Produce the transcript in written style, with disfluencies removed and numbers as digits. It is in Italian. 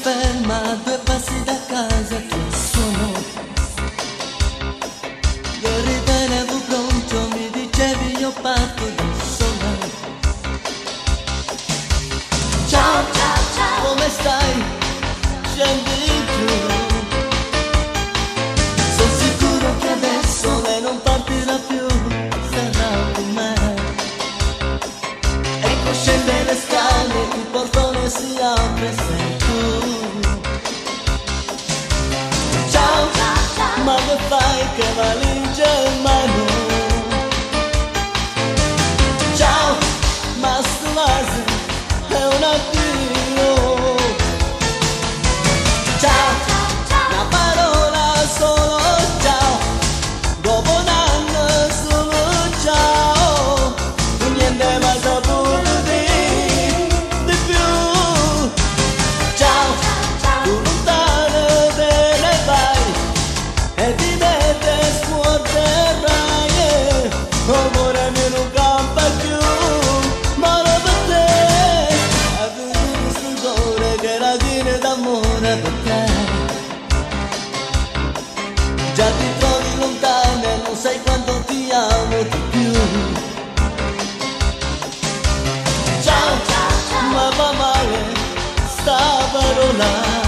ferma a 2 passi da casa ti sono. Ieri tenevo pronto, mi dicevi io parto da sola. Ciao, ciao, ciao, come stai? Scendi giù. Sono sicuro che adesso lei non partirà più, sarà con me. Ecco scende le scale, il portone si apre, sei tu. Ciao, ma che fai, che valigia in mano? Ciao, ma sto vaso è un addio. Ciao, una parola solo ciao, dopo un anno solo ciao, niente mai saputo di più. Ciao, tu lontano te ne vai e ti metti scuoterai, amore mio non campa più, ma non per te, hai venuto stupore che era fine d'amore per te. Già ti trovi lontana e non sai quanto ti amo di più. Ciao, ma va male sta parola.